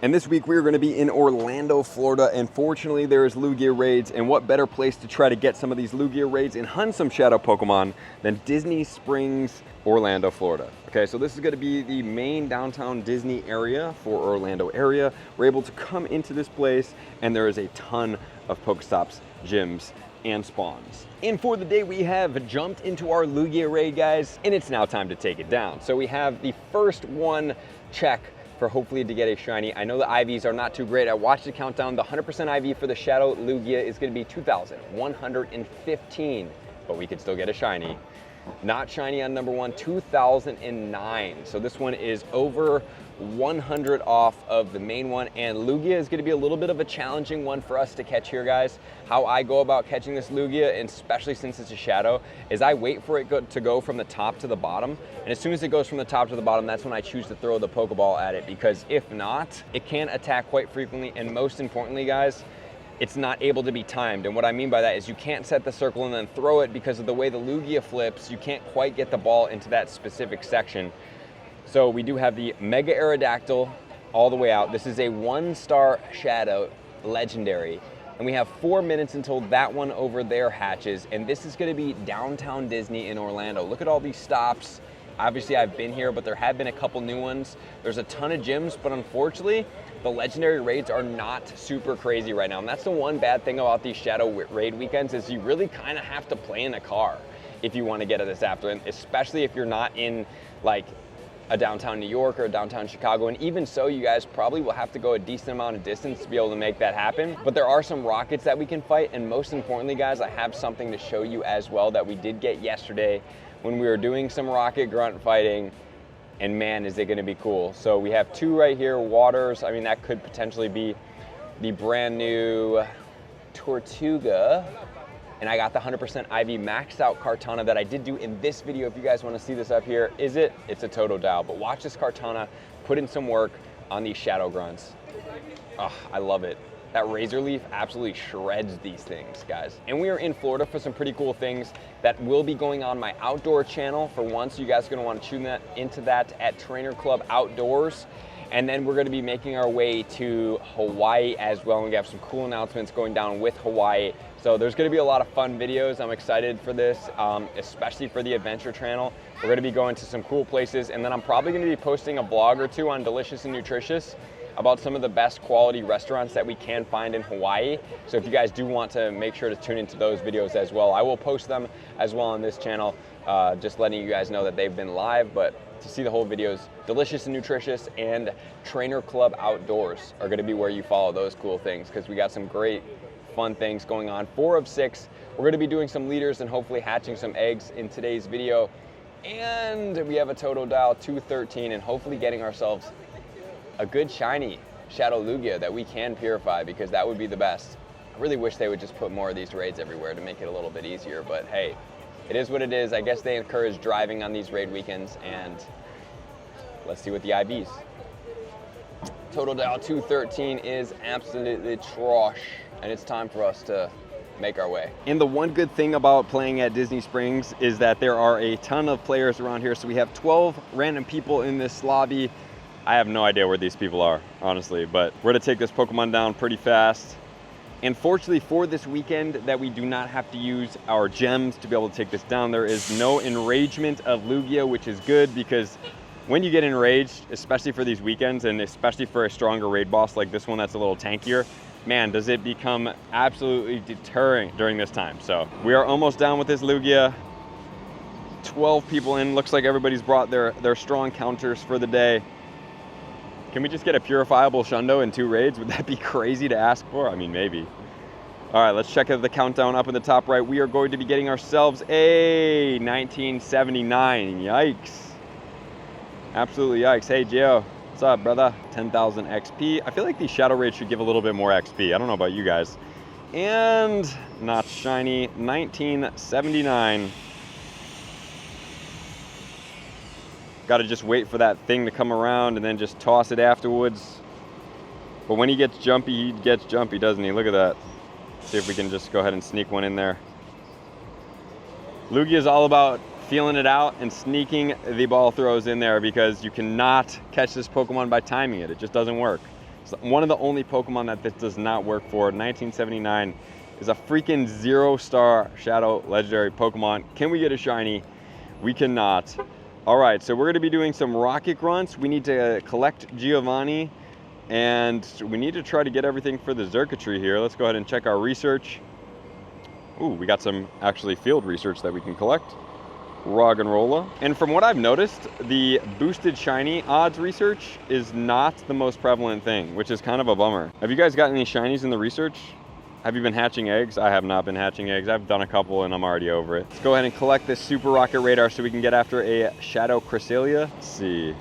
And this week we're going to be in Orlando, Florida, and fortunately there is Lugia Raids, and what better place to try to get some of these Lugia Raids and hunt some shadow Pokemon than Disney Springs, Orlando, Florida. Okay, so this is going to be the main downtown Disney area for Orlando area. We're able to come into this place and there is a ton of Pokestops, gyms, and spawns. And for the day we have jumped into our Lugia Raid, guys, and it's now time to take it down. So we have the first one check for hopefully to get a shiny. I know the IVs are not too great. I watched the countdown. The 100% IV for the Shadow Lugia is gonna be 2,115, but we could still get a shiny. Not shiny on number one, 2009. So this one is over 100 off of the main one, and Lugia is gonna be a little bit of a challenging one for us to catch here, guys. How I go about catching this Lugia, and especially since it's a shadow, is I wait for it to go from the top to the bottom, and as soon as it goes from the top to the bottom, that's when I choose to throw the Pokeball at it, because if not, it can attack quite frequently, and most importantly, guys, it's not able to be timed. And what I mean by that is you can't set the circle and then throw it, because of the way the Lugia flips, you can't quite get the ball into that specific section. So we do have the Mega Aerodactyl all the way out. This is a 1-star Shadow Legendary. And we have 4 minutes until that one over there hatches. And this is gonna be downtown Disney in Orlando. Look at all these stops. Obviously I've been here, but there have been a couple new ones. There's a ton of gyms, but unfortunately, the legendary raids are not super crazy right now. And that's the one bad thing about these Shadow Raid weekends, is you really kind of have to play in a car if you want to get at this after, and especially if you're not in like a downtown New York or a downtown Chicago. And even so, you guys probably will have to go a decent amount of distance to be able to make that happen. But there are some rockets that we can fight, and most importantly, guys, I have something to show you as well that we did get yesterday when we were doing some rocket grunt fighting, and man, is it gonna be cool. So we have 2 right here, waters. I mean, that could potentially be the brand new Tortuga. And I got the 100% IV maxed out Kartana that I did do in this video. If you guys wanna see this up here, it's a Totodile, but watch this Kartana put in some work on these Shadow Grunts. Oh, I love it. That Razor Leaf absolutely shreds these things, guys. And we are in Florida for some pretty cool things that will be going on my outdoor channel for once. You guys are gonna wanna tune into that at Trainer Club Outdoors. And then we're gonna be making our way to Hawaii as well. And we have some cool announcements going down with Hawaii. So there's gonna be a lot of fun videos. I'm excited for this, especially for the Adventure channel. We're gonna be going to some cool places. And then I'm probably gonna be posting a vlog or 2 on Delicious and Nutritious about some of the best quality restaurants that we can find in Hawaii. So if you guys do want to, make sure to tune into those videos as well. I will post them as well on this channel, just letting you guys know that they've been live. But to see the whole videos, Delicious and Nutritious and Trainer Club Outdoors are gonna be where you follow those cool things, because we got some great fun things going on. 4 of 6. We're gonna be doing some leaders and hopefully hatching some eggs in today's video. And we have a Totodile 213 and hopefully getting ourselves a good shiny Shadow Lugia that we can purify, because that would be the best. I really wish they would just put more of these raids everywhere to make it a little bit easier, but hey, it is what it is. I guess they encourage driving on these raid weekends, and let's see what the IVs. Totodile 213 is absolutely trash, and it's time for us to make our way. And the one good thing about playing at Disney Springs is that there are a ton of players around here. So we have 12 random people in this lobby. I have no idea where these people are, honestly, but we're gonna take this Pokemon down pretty fast. And fortunately for this weekend, that we do not have to use our gems to be able to take this down. There is no enragement of Lugia, which is good, because when you get enraged, especially for these weekends, and especially for a stronger raid boss like this one that's a little tankier, man, does it become absolutely deterring during this time. So we are almost down with this Lugia. 12 people in, looks like everybody's brought their strong counters for the day. Can we just get a purifiable Shundo in 2 raids? Would that be crazy to ask for? I mean, maybe. All right, let's check out the countdown up in the top right. We are going to be getting ourselves a 1979. Yikes. Absolutely yikes. Hey, Gio, what's up, brother? 10,000 XP. I feel like these Shadow Raids should give a little bit more XP. I don't know about you guys. And not shiny, 1979. Got to just wait for that thing to come around and then just toss it afterwards. But when he gets jumpy, doesn't he? Look at that. See if we can just go ahead and sneak one in there. Lugia is all about feeling it out and sneaking the ball throws in there, because you cannot catch this Pokemon by timing it. It just doesn't work. It's one of the only Pokemon that this does not work for. 1979 is a freaking 0-star Shadow Legendary Pokemon. Can we get a shiny? We cannot. All right, so we're gonna be doing some Rocket Grunts. We need to collect Giovanni, and we need to try to get everything for the Xurkitree here. Let's go ahead and check our research. Ooh, we got some actually field research that we can collect. Roggenrola. And from what I've noticed, the boosted shiny odds research is not the most prevalent thing, which is kind of a bummer. Have you guys gotten any shinies in the research? Have you been hatching eggs? I have not been hatching eggs. I've done a couple and I'm already over it. Let's go ahead and collect this Super Rocket Radar so we can get after a Shadow Cresselia. Let's see.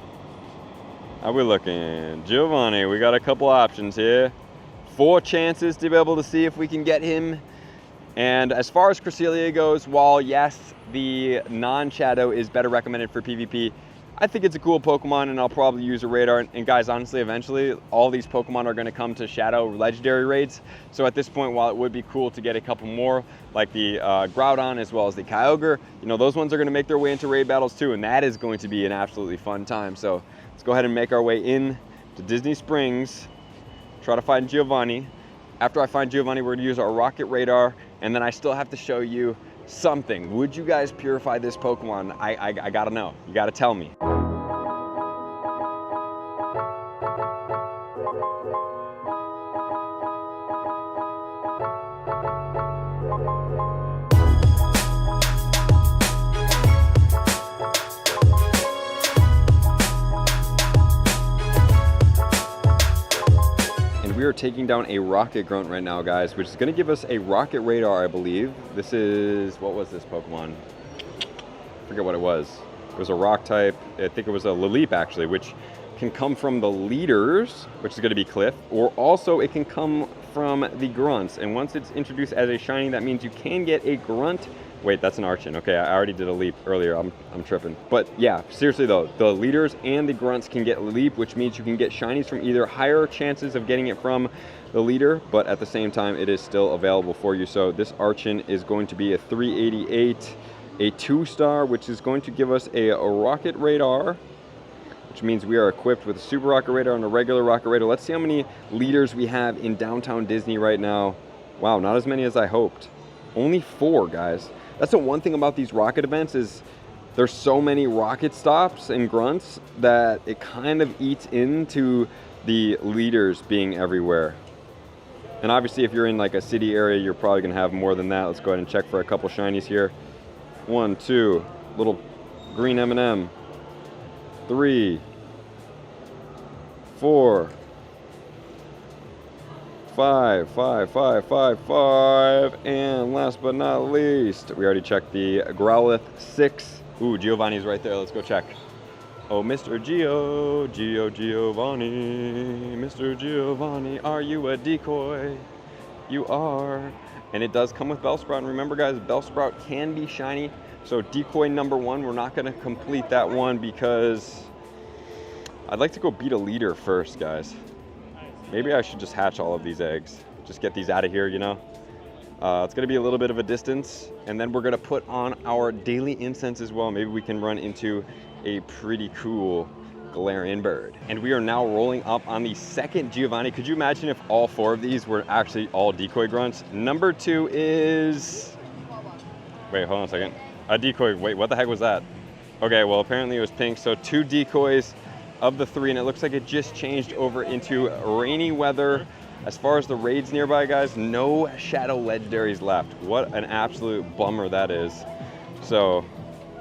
How we looking? Giovanni, we got a couple options here. 4 chances to be able to see if we can get him. And as far as Cresselia goes, while yes, the non-Shadow is better recommended for PvP, I think it's a cool Pokemon and I'll probably use a Radar. And guys, honestly, eventually, all these Pokemon are gonna come to Shadow Legendary Raids. So at this point, while it would be cool to get a couple more, like the Groudon as well as the Kyogre, you know, those ones are gonna make their way into raid battles too, and that is going to be an absolutely fun time. So let's go ahead and make our way in to Disney Springs, try to find Giovanni. After I find Giovanni, we're gonna use our Rocket Radar, and then I still have to show you something. Would you guys purify this Pokemon? I gotta know. You gotta tell me. We are taking down a Rocket Grunt right now, guys, which is going to give us a Rocket Radar, I believe. This is, what was this Pokemon? I forget what it was. It was a rock type. I think it was a lileep, actually, which can come from the leaders, which is going to be Cliff, or also it can come from the Grunts. And once it's introduced as a shiny, that means you can get a Grunt. Wait, that's an Archen. Okay, I already did a leap earlier. I'm tripping. But yeah, seriously though, the leaders and the Grunts can get leap, which means you can get shinies from either higher chances of getting it from the leader, but at the same time, it is still available for you. So this Archen is going to be a 388, a 2-star, which is going to give us a Rocket Radar, which means we are equipped with a Super Rocket Radar and a regular Rocket Radar. Let's see how many leaders we have in downtown Disney right now. Wow, not as many as I hoped. Only 4, guys. That's the one thing about these rocket events is there's so many rocket stops and grunts that it kind of eats into the leaders being everywhere. And obviously if you're in like a city area, you're probably gonna have more than that. Let's go ahead and check for a couple shinies here. 1, 2, little green M&M. 3, 4, 5, 5, 5, 5, 5, and last but not least, we already checked the Growlithe 6. Ooh, Giovanni's right there. Let's go check. Oh, Mr. Giovanni, Mr. Giovanni, are you a decoy? You are. And it does come with Bellsprout. And remember, guys, Bellsprout can be shiny. So decoy number 1, we're not going to complete that one because I'd like to go beat a leader first, guys. Maybe I should just hatch all of these eggs. Just get these out of here, you know? It's gonna be a little bit of a distance, and then we're gonna put on our daily incense as well. Maybe we can run into a pretty cool Galarian bird. And we are now rolling up on the 2nd Giovanni. Could you imagine if all 4 of these were actually all decoy grunts? Number 2 is... Wait, hold on a second. A decoy, wait, what the heck was that? Okay, well, apparently it was pink, so 2 decoys of the 3, and it looks like it just changed over into rainy weather. As far as the raids nearby, guys, no Shadow Legendaries left. What an absolute bummer that is. So,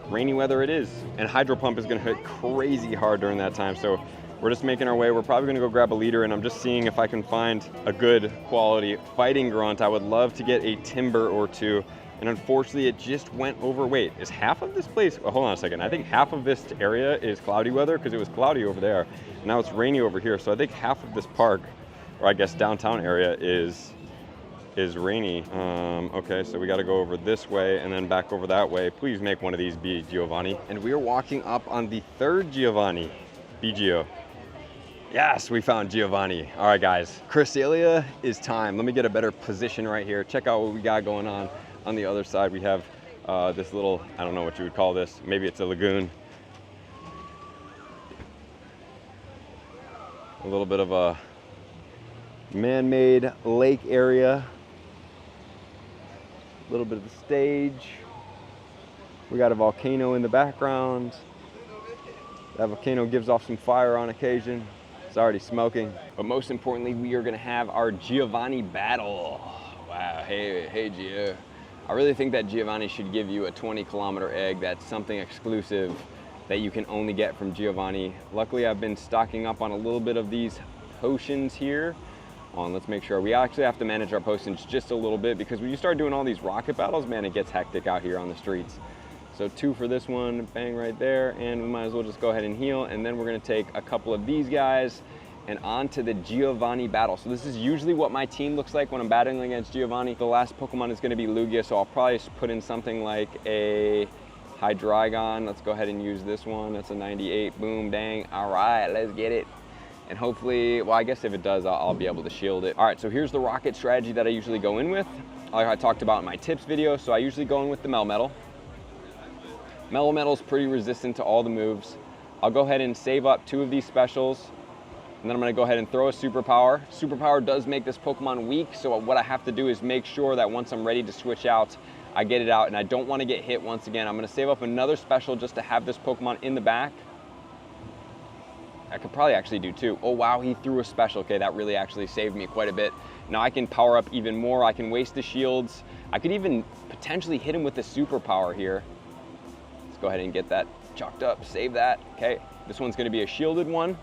rainy weather it is. And Hydro Pump is gonna hit crazy hard during that time. So we're just making our way. We're probably gonna go grab a leader, and I'm just seeing if I can find a good quality fighting grunt. I would love to get a Timburr or 2. And unfortunately, it just went over. Wait, is half of this place, well, hold on a second. I think half of this area is cloudy weather because it was cloudy over there. Now it's rainy over here. So I think half of this park, or I guess downtown area, is rainy. Okay, so we got to go over this way and then back over that way. Please make one of these be Giovanni. And we are walking up on the 3rd Giovanni. Be Gio. Yes, we found Giovanni. All right, guys, Cresselia is time. Let me get a better position right here. Check out what we got going on. On the other side, we have this little, I don't know what you would call this. Maybe it's a lagoon. A little bit of a Man-made lake area. A little bit of the stage. We got a volcano in the background. That volcano gives off some fire on occasion. It's already smoking. But most importantly, we are gonna have our Giovanni battle. Wow, hey Gio. I really think that Giovanni should give you a 20-kilometer egg. That's something exclusive that you can only get from Giovanni. Luckily, I've been stocking up on a little bit of these potions here. Let's make sure. We actually have to manage our potions just a little bit because when you start doing all these rocket battles, man, it gets hectic out here on the streets. So 2 for this one, bang right there, and we might as well just go ahead and heal, and then we're gonna take a couple of these guys and on to the Giovanni battle. So this is usually what my team looks like when I'm battling against Giovanni. The last Pokemon is gonna be Lugia, so I'll probably put in something like a Hydreigon. Let's go ahead and use this one. That's a 98, boom, bang. All right, let's get it. And hopefully, well, I guess if it does, I'll be able to shield it. All right, so here's the rocket strategy that I usually go in with. Like I talked about in my tips video, so I usually go in with the Melmetal. Melmetal is pretty resistant to all the moves. I'll go ahead and save up 2 of these specials, and then I'm gonna go ahead and throw a Superpower. Superpower does make this Pokemon weak, so what I have to do is make sure that once I'm ready to switch out, I get it out, and I don't wanna get hit once again. I'm gonna save up another special just to have this Pokemon in the back. I could probably actually do 2. Oh wow, he threw a special. Okay, that really actually saved me quite a bit. Now I can power up even more. I can waste the shields. I could even potentially hit him with the Superpower here. Let's go ahead and get that chalked up, save that. Okay, this one's gonna be a shielded one.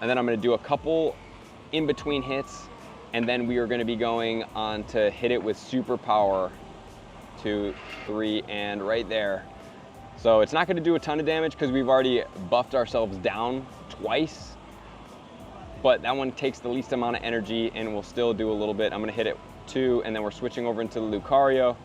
And then I'm gonna do a couple in between hits, and then we are gonna be going on to hit it with Superpower. 2, 3, and right there. So it's not gonna do a ton of damage because we've already buffed ourselves down twice, but that one takes the least amount of energy and will still do a little bit. I'm gonna hit it 2, and then we're switching over into the Lucario,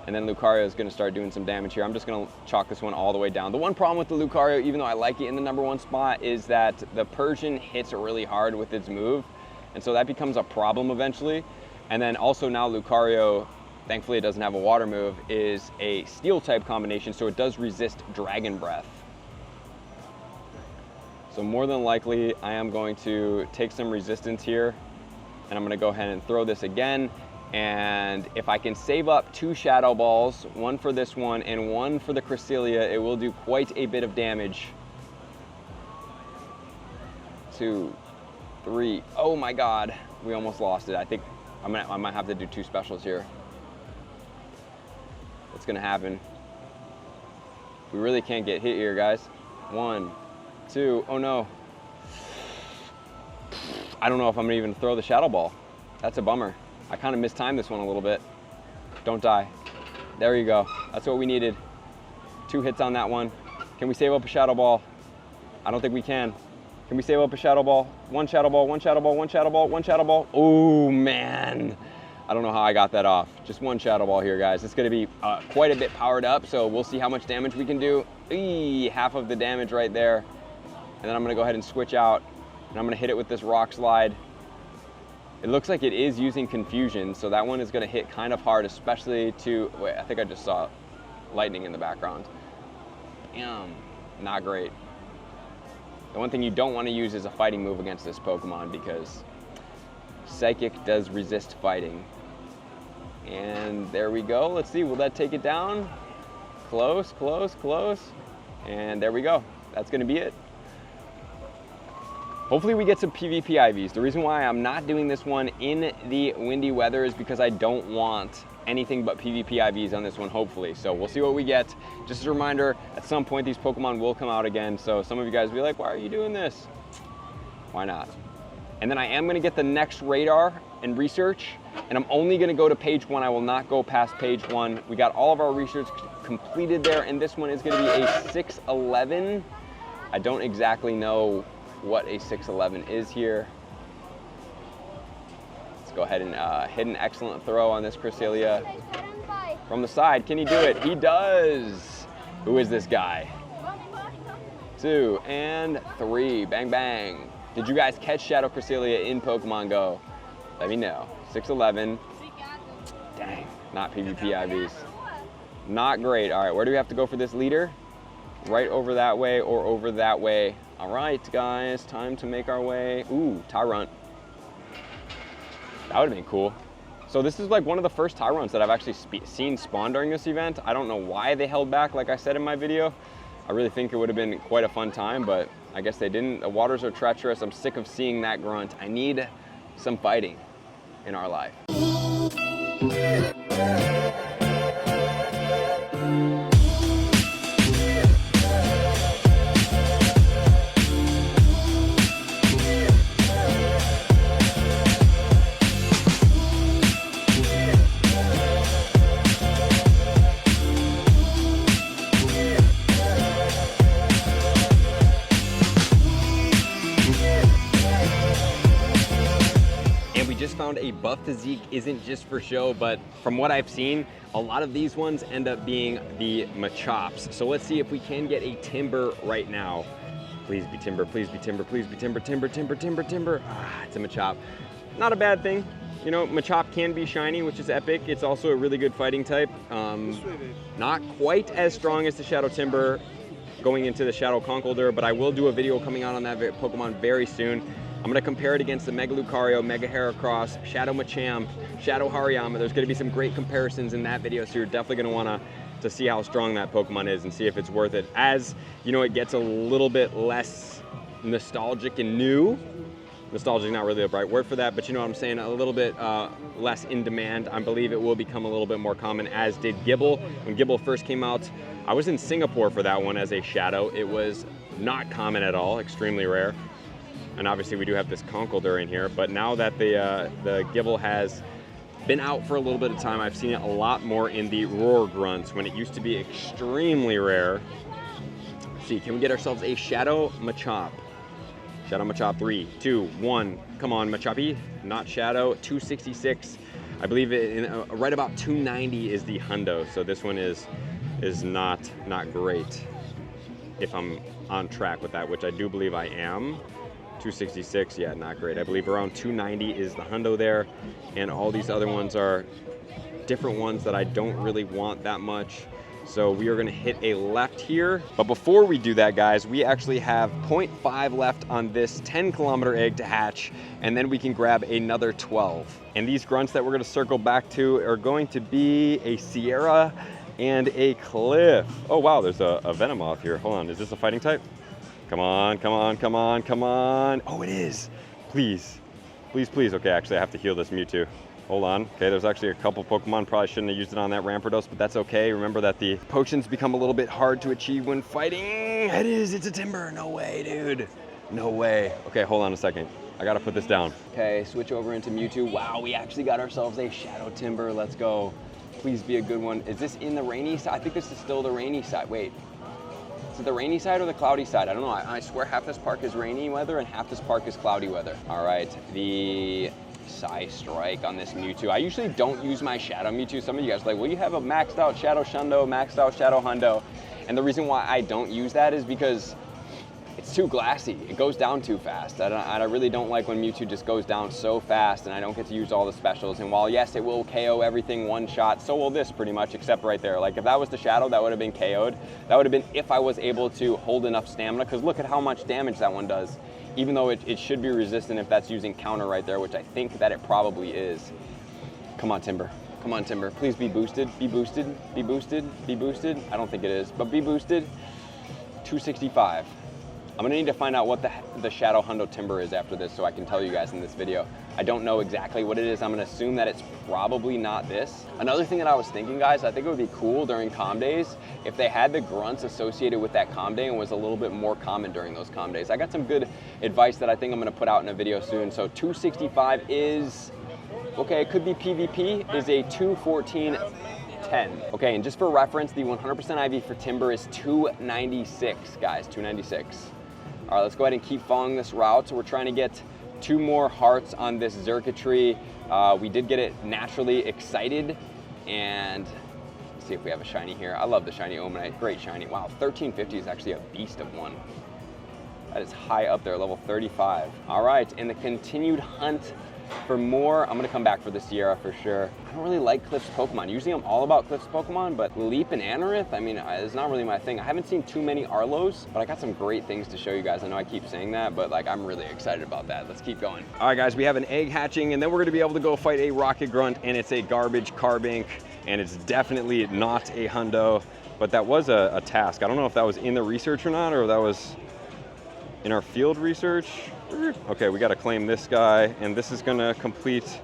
and then Lucario is gonna start doing some damage here. I'm just gonna chalk this one all the way down. The one problem with the Lucario, even though I like it in the #1 spot, is that the Persian hits really hard with its move, and so that becomes a problem eventually. And then also now Lucario, thankfully it doesn't have a water move, is a steel type combination, so it does resist Dragon Breath. So more than likely, I am going to take some resistance here, and I'm gonna go ahead and throw this again. And if I can save up 2 Shadow Balls, 1 for this one and 1 for the Cresselia, it will do quite a bit of damage. 2, 3, oh my God, we almost lost it. I think I might have to do 2 specials here. What's gonna happen? We really can't get hit here, guys. 1, 2, oh no. I don't know if I'm gonna even throw the Shadow Ball. That's a bummer. I kind of mistimed this one a little bit. Don't die. There you go. That's what we needed. 2 hits on that one. Can we save up a Shadow Ball? I don't think we can. Can we save up a Shadow Ball? 1 Shadow Ball, 1 Shadow Ball, 1 Shadow Ball, 1 Shadow Ball. Oh man. I don't know how I got that off. Just 1 Shadow Ball here, guys. It's gonna be quite a bit powered up, so we'll see how much damage we can do. Eee, half of the damage right there. And then I'm gonna go ahead and switch out, and I'm gonna hit it with this Rock Slide. It looks like it is using Confusion, so that one is gonna hit kind of hard, especially to, wait, I think I just saw lightning in the background. Damn, not great. The one thing you don't wanna use is a fighting move against this Pokemon because Psychic does resist fighting. And there we go. Let's see, will that take it down? Close, close, close. And there we go. That's gonna be it. Hopefully we get some PvP IVs. The reason why I'm not doing this one in the windy weather is because I don't want anything but PvP IVs on this one, hopefully. So we'll see what we get. Just as a reminder, at some point these Pokemon will come out again. So some of you guys will be like, why are you doing this? Why not? And then I am gonna get the next radar and research, and I'm only gonna go to page 1. I will not go past page 1. We got all of our research completed there, and this one is gonna be a 611. I don't exactly know what a 611 is here. Let's go ahead and hit an excellent throw on this Cresselia. From the side, can he do it? He does! Who is this guy? 2 and 3, bang bang. Did you guys catch Shadow Cresselia in Pokemon Go? Let me know. 611. Dang, not PvP IVs. Not great. All right, where do we have to go for this leader? Right over that way or over that way. All right, guys, time to make our way. Ooh, Tyrunt. That would have been cool. So this is like one of the first Tyrants that I've actually seen spawn during this event. I don't know why they held back, like I said in my video. I really think it would have been quite a fun time, but I guess they didn't. The waters are treacherous. I'm sick of seeing that grunt. I need some fighting in our life. Found a buff physique isn't just for show, but from what I've seen, a lot of these ones end up being the Machops. So let's see if we can get a Timburr right now. Please be Timburr, please be Timburr, please be Timburr, Timburr. Ah, it's a Machop. Not a bad thing. You know, Machop can be shiny, which is epic. It's also a really good fighting type. Not quite as strong as the Shadow Timburr going into the Shadow Conkeldurr, but I will do a video coming out on that Pokemon very soon. I'm going to compare it against the Mega Lucario, Mega Heracross, Shadow Machamp, Shadow Hariyama. There's going to be some great comparisons in that video, so you're definitely going to want to see how strong that Pokemon is and see if it's worth it. As, you know, it gets a little bit less nostalgic and new. Nostalgic, not really the right word for that, but you know what I'm saying, a little bit less in demand. I believe it will become a little bit more common, as did Gible. When Gible first came out, I was in Singapore for that one as a Shadow. It was not common at all, extremely rare. And obviously we do have this Conkeldurr in here, but now that the Gible has been out for a little bit of time, I've seen it a lot more in the Roar Grunts when it used to be extremely rare. Let's see, can we get ourselves a Shadow Machop? Shadow Machop, 3, 2, 1. Come on, Machoppy. Not Shadow. 266. I believe right about 290 is the hundo. So this one is not great. If I'm on track with that, which I do believe I am. 266, yeah, not great. I believe around 290 is the hundo there, and all these other ones are different ones that I don't really want that much. So we are gonna hit a left here. But before we do that, guys, we actually have 0.5 left on this 10-kilometer egg to hatch, and then we can grab another 12. And these grunts that we're gonna circle back to are going to be a Sierra and a Cliff. Oh wow, there's a Venomoth here. Hold on, is this a fighting type? Come on, come on, come on, come on. Oh, it is. Please, please, please. Okay, actually I have to heal this Mewtwo. Hold on. Okay, there's actually a couple Pokemon. Probably shouldn't have used it on that Rampardos, but that's okay. Remember that the potions become a little bit hard to achieve when fighting. It is, it's a Timburr. No way, dude. No way. Okay, hold on a second. I gotta put this down. Okay, switch over into Mewtwo. Wow, we actually got ourselves a Shadow Timburr. Let's go. Please be a good one. Is this in the rainy side? I think this is still the rainy side. Wait. Is it the rainy side or the cloudy side? I don't know. I swear half this park is rainy weather and half this park is cloudy weather. All right, the Psy Strike on this Mewtwo. I usually don't use my Shadow Mewtwo. Some of you guys are like, well, you have a maxed out Shadow Shundo, maxed out Shadow Hundo. And the reason why I don't use that is because it's too glassy. It goes down too fast. I really don't like when Mewtwo just goes down so fast and I don't get to use all the specials. And while yes, it will KO everything one shot, so will this pretty much, except right there. Like if that was the Shadow, that would have been KO'd. That would have been if I was able to hold enough stamina, because look at how much damage that one does. Even though it should be resistant if that's using counter right there, which I think that it probably is. Come on, Timburr. Come on, Timburr. Please be boosted, be boosted, be boosted, be boosted. I don't think it is, but be boosted. 265. I'm gonna need to find out what the Shadow Hundo Timburr is after this so I can tell you guys in this video. I don't know exactly what it is. I'm gonna assume that it's probably not this. Another thing that I was thinking, guys, I think it would be cool during comm days if they had the grunts associated with that comm day and was a little bit more common during those comm days. I got some good advice that I think I'm gonna put out in a video soon. So 265 is, okay, it could be PvP, is a 214.10. Okay, and just for reference, the 100% IV for Timburr is 296, guys, 296. All right, let's go ahead and keep following this route. So we're trying to get 2 more hearts on this Xurkitree. We did get it naturally excited, and let's see if we have a shiny here. I love the shiny Omanite, great shiny. Wow, 1350 is actually a beast of one. That is high up there, level 35. All right, and the continued hunt For more, I'm gonna come back for the Sierra for sure. I don't really like Cliff's Pokemon. Usually I'm all about Cliff's Pokemon, but Lileep and Anorith, I mean, it's not really my thing. I haven't seen too many Arlos, but I got some great things to show you guys. I know I keep saying that, but like, I'm really excited about that. Let's keep going. All right, guys, we have an egg hatching, and then we're gonna be able to go fight a Rocket Grunt, and it's a garbage Carbink, and it's definitely not a Hundo, but that was a task. I don't know if that was in the research or not, or if that was in our field research. Okay, we got to claim this guy, and this is gonna complete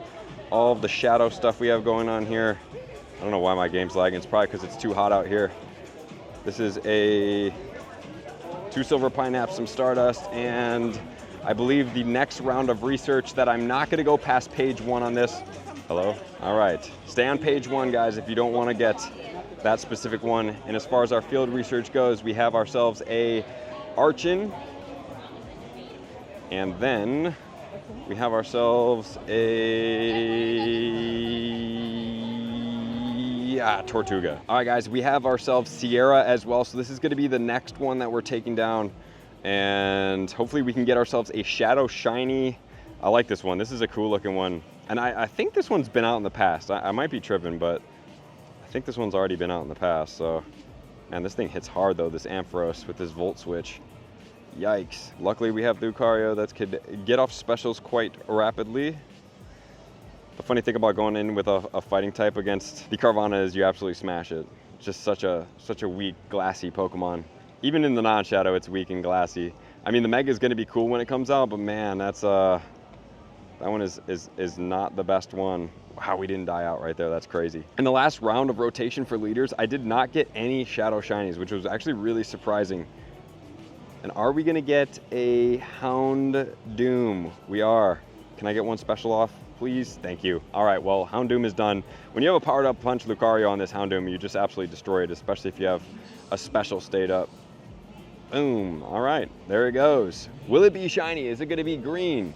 all of the shadow stuff we have going on here. I don't know why my game's lagging. It's probably because it's too hot out here. This is a 2 silver pineapple, some stardust, and I believe the next round of research that I'm not gonna go past page 1 on this. Hello? All right, stay on page 1, guys, if you don't wanna get that specific one. And as far as our field research goes, we have ourselves a Archen, and then we have ourselves a Tortuga. All right, guys, we have ourselves Sierra as well. So this is gonna be the next one that we're taking down. And hopefully we can get ourselves a Shadow Shiny. I like this one. This is a cool looking one. And I think this one's been out in the past. I might be tripping, but I think this one's already been out in the past. So, man, this thing hits hard though, this Ampharos with this Volt Switch. Yikes. Luckily we have Lucario that could get off specials quite rapidly. The funny thing about going in with a fighting type against the Carvana is you absolutely smash it. It's just such a weak, glassy Pokemon. Even in the non-shadow, it's weak and glassy. I mean, the Mega is going to be cool when it comes out, but man, that one is not the best one. Wow, we didn't die out right there. That's crazy. In the last round of rotation for leaders, I did not get any Shadow Shinies, which was actually really surprising. And are we gonna get a Houndoom? We are. Can I get one special off, please? Thank you. All right, well, Houndoom is done. When you have a powered up Punch Lucario on this Houndoom, you just absolutely destroy it, especially if you have a special stayed up. Boom, all right, there it goes. Will it be shiny? Is it gonna be green?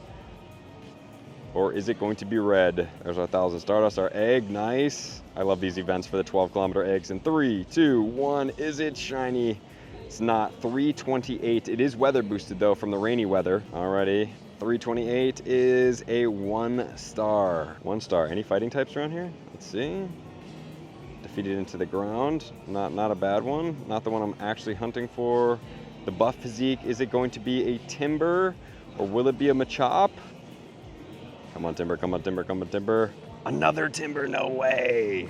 Or is it going to be red? There's our 1,000 Stardust, our egg, nice. I love these events for the 12-kilometer eggs. In 3, 2, 1, is it shiny? It's not. 328. It is weather boosted though from the rainy weather. Alrighty. 328 is a 1 star. 1 star. Any fighting types around here? Let's see. Defeated into the ground. Not a bad one. Not the one I'm actually hunting for. The buff physique. Is it going to be a Timburr or will it be a Machop? Come on, Timburr. Come on, Timburr. Come on, Timburr. Another Timburr. No way.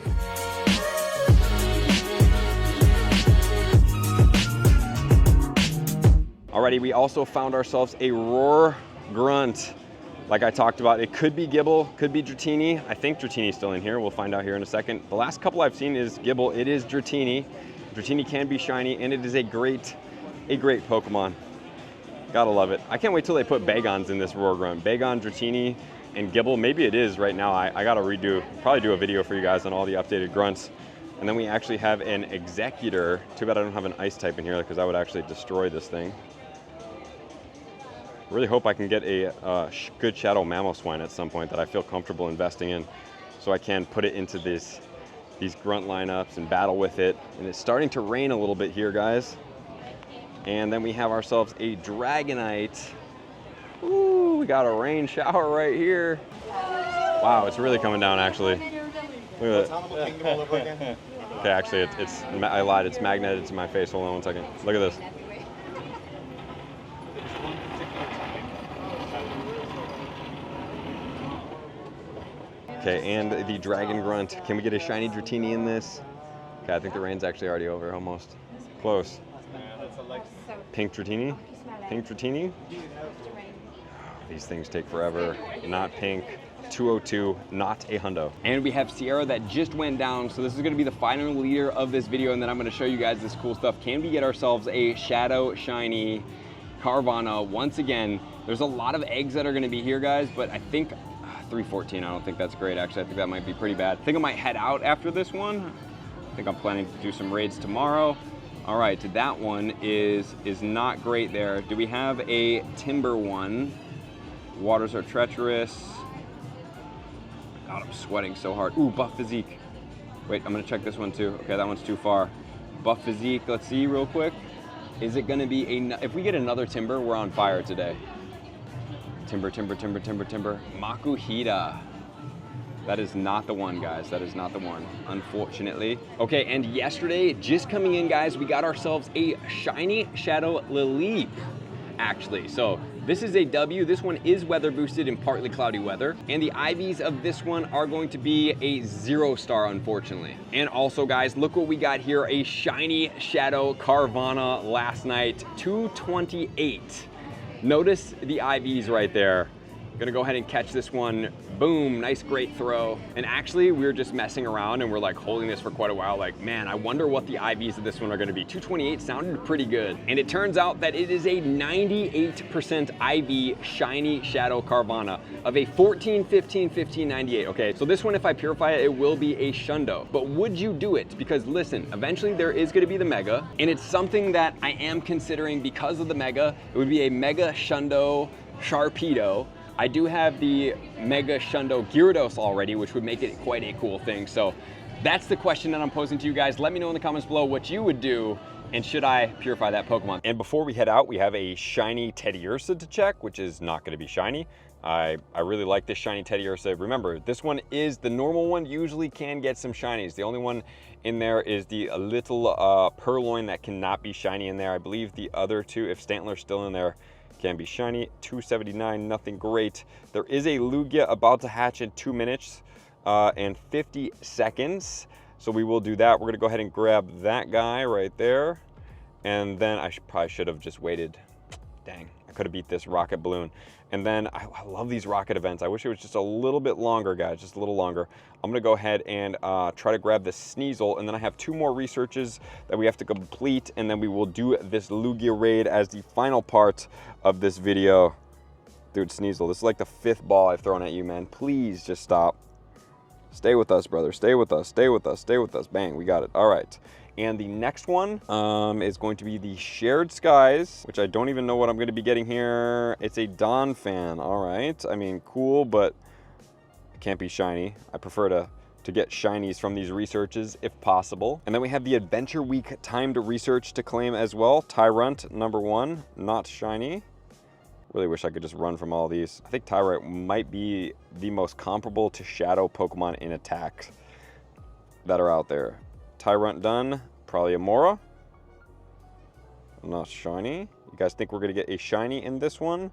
Alrighty, we also found ourselves a Roar Grunt. Like I talked about, it could be Gibble, could be Dratini. I think Dratini's still in here. We'll find out here in a second. The last couple I've seen is Gibble. It is Dratini. Dratini can be shiny, and it is a great Pokemon. Gotta love it. I can't wait till they put Bagons in this Roar Grunt. Bagon, Dratini, and Gibble. Maybe it is right now. I gotta probably do a video for you guys on all the updated Grunts. And then we actually have an Executor. Too bad I don't have an Ice type in here because I would actually destroy this thing. Really hope I can get a good Shadow Mamoswine at some point that I feel comfortable investing in, so I can put it into these Grunt lineups and battle with it. And it's starting to rain a little bit here, guys. And then we have ourselves a Dragonite. Ooh, we got a rain shower right here. Wow, it's really coming down actually. Look at that. Okay, actually, I lied. It's magneted to my face. Hold on 1 second. Look at this. Okay, and the Dragon Grunt. Can we get a shiny Dratini in this? Okay, I think the rain's actually already over, almost. Close. Pink Dratini? Pink Dratini? These things take forever. Not pink. 202, not a Hundo. And we have Sierra that just went down, so this is gonna be the final leader of this video, and then I'm gonna show you guys this cool stuff. Can we get ourselves a Shadow Shiny Carvana once again? There's a lot of eggs that are gonna be here, guys, but I think 314, I don't think that's great, actually. I think that might be pretty bad. I think I might head out after this one. I think I'm planning to do some raids tomorrow. All right, that one is not great there. Do we have a Timburr one? Waters are treacherous. God, I'm sweating so hard. Ooh, buff physique. Wait, I'm gonna check this one too. Okay, that one's too far. Buff physique, let's see real quick. Is it gonna be if we get another Timburr, we're on fire today. Timburr. Makuhita. That is not the one, guys. That is not the one, unfortunately. Okay, and yesterday, just coming in, guys, we got ourselves a shiny Shadow Lileep, actually. So this is a W. This one is weather boosted in partly cloudy weather. And the IVs of this one are going to be a 0-star, unfortunately. And also, guys, look what we got here. A shiny Shadow Carvana last night, 228. Notice the IVs right there. Gonna go ahead and catch this one. Boom, nice, great throw. And actually, we were just messing around and we're like holding this for quite a while. Like, man, I wonder what the IVs of this one are gonna be. 228 sounded pretty good. And it turns out that it is a 98% IV shiny Shadow Carvana of a 14, 15, 15, 98. Okay, so this one, if I purify it, it will be a Shundo. But would you do it? Because listen, eventually there is gonna be the Mega, and it's something that I am considering because of the Mega. It would be a Mega Shundo Sharpedo. I do have the Mega Shundo Gyarados already, which would make it quite a cool thing. So that's the question that I'm posing to you guys. Let me know in the comments below what you would do, and should I purify that Pokemon? And before we head out, we have a shiny Tediursa to check, which is not gonna be shiny. I really like this shiny Tediursa. Remember, this one is the normal one, usually can get some shinies. The only one in there is the little Purloin that cannot be shiny in there. I believe the other two, if Stantler's still in there, can be shiny. 279, nothing great. There is a Lugia about to hatch in 2 minutes and 50 seconds. So we will do that. We're gonna go ahead and grab that guy right there. And then I probably should have just waited. Dang, I could have beat this rocket balloon. And then I love these rocket events. I wish it was just a little bit longer, guys, just a little longer. I'm gonna go ahead and try to grab the Sneasel, and then I have 2 more researches that we have to complete, and then we will do this Lugia raid as the final part of this video. Dude, Sneasel, this is like the 5th ball I've thrown at you, man. Please just stop. Stay with us, brother. Stay with us, stay with us, stay with us. Bang, we got it. All right. And the next one is going to be the Shared Skies, which I don't even know what I'm going to be getting here. It's a Dawn fan. All right. I mean, cool, but it can't be shiny. I prefer to get shinies from these researches if possible. And then we have the Adventure Week timed research to claim as well. Tyrunt, #1, not shiny. Really wish I could just run from all these. I think Tyrunt might be the most comparable to Shadow Pokemon in attack that are out there. Tyrunt done, probably a Mora. Not shiny. You guys think we're gonna get a shiny in this one?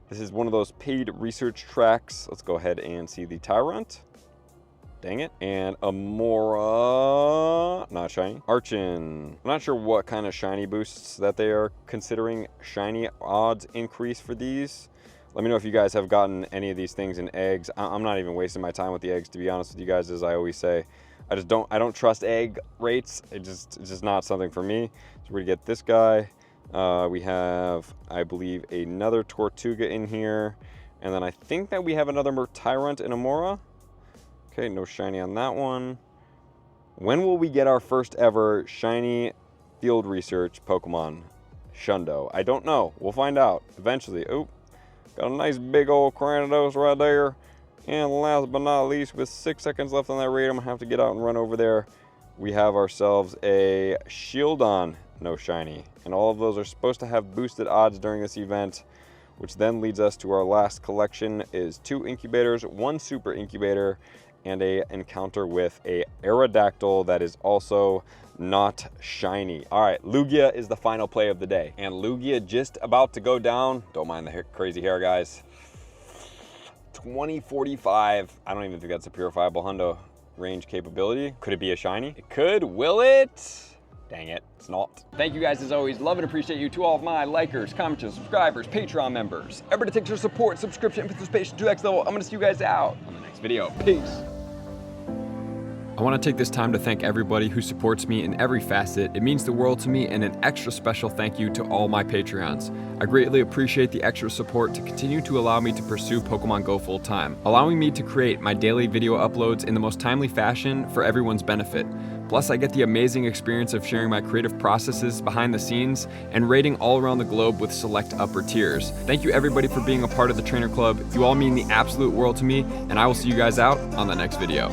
This is one of those paid research tracks. Let's go ahead and see the Tyrunt. Dang it. And a Mora, not shiny. Archen. I'm not sure what kind of shiny boosts that they are considering shiny odds increase for these. Let me know if you guys have gotten any of these things in eggs. I'm not even wasting my time with the eggs, to be honest with you guys, as I always say. I don't trust egg rates. It's just not something for me. So we're gonna get this guy. We have, I believe, another Tortuga in here. And then I think that we have another Tyrunt and a Mora. Okay, no shiny on that one. When will we get our first ever shiny field research Pokemon? Shundo. I don't know. We'll find out eventually. Oh, got a nice big old Cranidos right there. And last but not least, with 6 seconds left on that raid, I'm gonna have to get out and run over there. We have ourselves a Shieldon, no shiny. And all of those are supposed to have boosted odds during this event, which then leads us to our last collection is 2 incubators, 1 super incubator, and a encounter with a Aerodactyl that is also not shiny. All right, Lugia is the final play of the day. And Lugia just about to go down. Don't mind the crazy hair, guys. 2045. I don't even think that's a purifiable hundo range capability. Could it be a shiny? It could. Will it? Dang it, it's not. Thank you guys as always. Love and appreciate you to all of my likers, commenters, subscribers, Patreon members. Everybody takes your support, subscription, and participation to X level. I'm gonna see you guys out on the next video. Peace. I want to take this time to thank everybody who supports me in every facet. It means the world to me, and an extra special thank you to all my Patreons. I greatly appreciate the extra support to continue to allow me to pursue Pokemon Go full time, allowing me to create my daily video uploads in the most timely fashion for everyone's benefit. Plus, I get the amazing experience of sharing my creative processes behind the scenes and raiding all around the globe with select upper tiers. Thank you everybody for being a part of the Trainer Club. You all mean the absolute world to me, and I will see you guys out on the next video.